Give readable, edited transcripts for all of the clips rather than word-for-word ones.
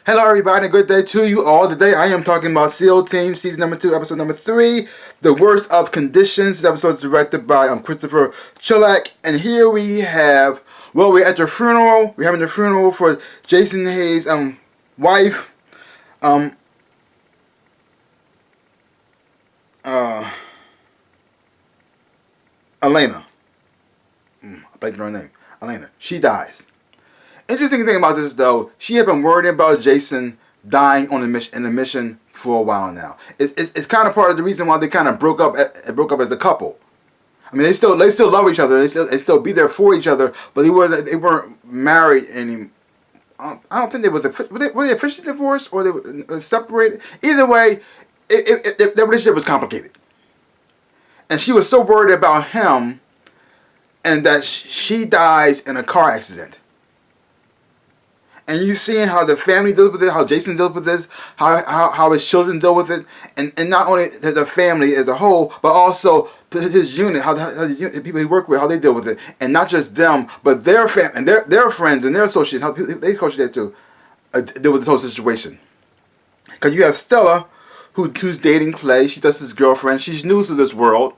Hello everybody, good day to you all. Today I am talking about SEAL Team Season number 2, Episode number 3, The Worst of Conditions. This episode is directed by Christopher Chilak. And here we have, well, we're at the funeral. We're having the funeral for Jason Hayes' wife. Elena. I blanked on her name. Elena. She dies. Interesting thing about this, though, she had been worried about Jason dying on the mission for a while now. It's kind of part of the reason why they kind of broke up as a couple. I mean, they still love each other. They still be there for each other, but they weren't married anymore. I don't think were they officially divorced or they were separated. Either way, their relationship was complicated, and she was so worried about him, and that she dies in a car accident. And you seeing how the family deals with it, how Jason deals with this, how his children deal with it, and not only the family as a whole, but also his unit, how the people he work with, how they deal with it, and not just them, but their family and their friends and their associates, how they associate to deal with this whole situation. Because you have Stella, who's dating Clay. She's just his girlfriend. She's new to this world,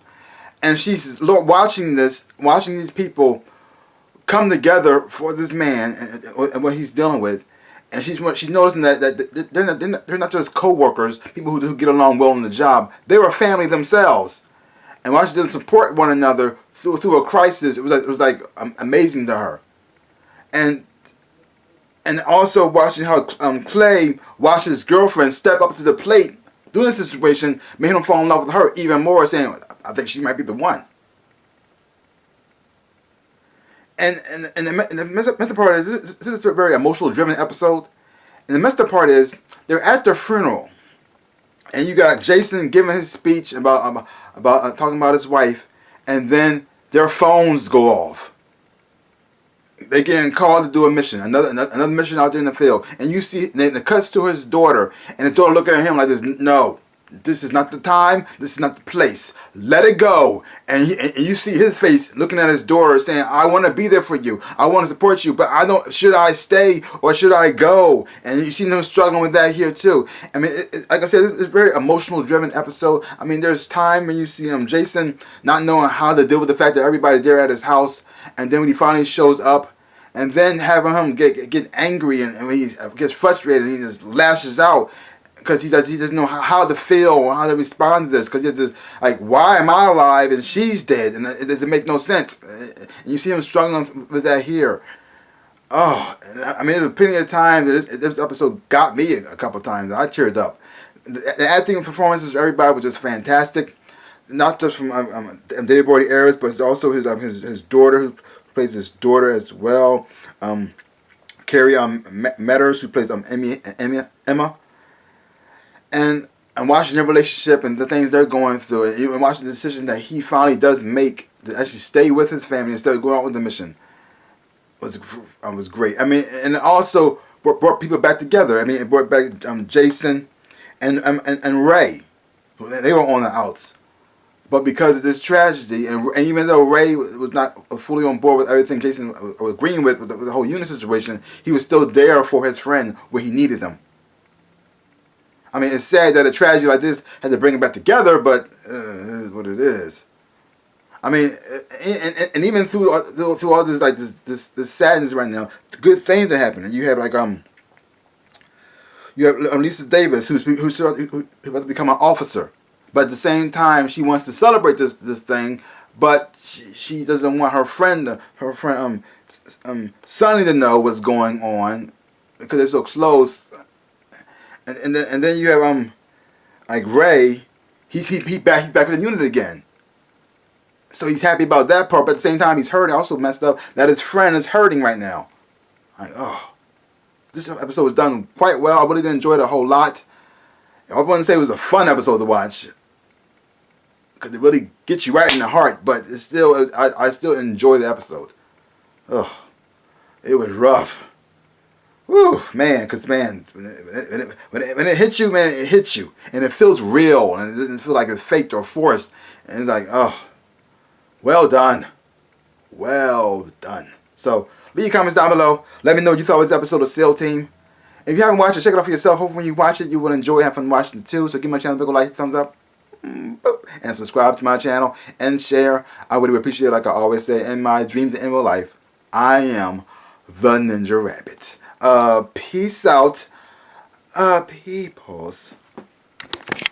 and she's watching these people come together for this man and what he's dealing with, and she's noticing that they're not just co-workers, people who get along well on the job. They were a family themselves, and watching them support one another through a crisis, it was like amazing to her, and also watching how Clay watched his girlfriend step up to the plate during this situation made him fall in love with her even more, saying, "I think she might be the one." And the messed part is this is a very emotional driven episode. And the messed part is they're at their funeral, and you got Jason giving his speech about talking about his wife, and then their phones go off. They're getting called to do a mission, another mission out there in the field, and you see and it cuts to his daughter, and the daughter looking at him like this. No. This is not the time. This is not the place. Let it go. And you see his face looking at his daughter saying, "I want to be there for you. I want to support you, but I don't. Should I stay or should I go?" And you see them struggling with that here too. I mean, like I said, it's a very emotional driven episode. I mean, there's time when you see Jason not knowing how to deal with the fact that everybody's there at his house, and then when he finally shows up, and then having him get angry and when he gets frustrated, and he just lashes out. Because he doesn't know how to feel or how to respond to this. Because he's just like, why am I alive and she's dead? And it doesn't make no sense. And you see him struggling with that here. Oh, I mean, there's plenty of times this episode got me a couple times. I teared up. The acting and performances of everybody was just fantastic. Not just from David Boyd Ayers, but it's also his daughter, who plays his daughter as well. Carrie Metters, who plays Emma. And watching their relationship and the things they're going through, and even watching the decision that he finally does make to actually stay with his family instead of going out with the mission was great. I mean, and it also brought people back together. I mean, it brought back Jason and Ray. They were on the outs, but because of this tragedy, and even though Ray was not fully on board with everything Jason was agreeing with the whole unit situation, he was still there for his friend where he needed them. I mean, it's sad that a tragedy like this had to bring them back together, but it is what it is. I mean, and even through all this like this sadness right now, good things are happening. You have you have Lisa Davis who's about to become an officer, but at the same time she wants to celebrate this thing, but she doesn't want her friend Sonny to know what's going on because they're so close. And then you have like Ray, he's back in the unit again. So he's happy about that part, but at the same time he's hurting. Also messed up that his friend is hurting right now. Like, oh, this episode was done quite well. I really did enjoy it a whole lot. I wouldn't say it was a fun episode to watch because it really gets you right in the heart, but it's still I still enjoy the episode. Oh, it was rough. Woo, man, because, man, when it hits you, man, it hits you. And it feels real, and it doesn't feel like it's faked or forced. And it's like, oh, well done. Well done. So, leave your comments down below. Let me know what you thought of this episode of SEAL Team. If you haven't watched it, check it out for yourself. Hopefully when you watch it, you will enjoy having fun watching it too. So give my channel a big like, thumbs up. Boop, and subscribe to my channel and share. I really would appreciate it. Like I always say, in my dreams and in real life, I am the Ninja Rabbit. Peace out, peoples.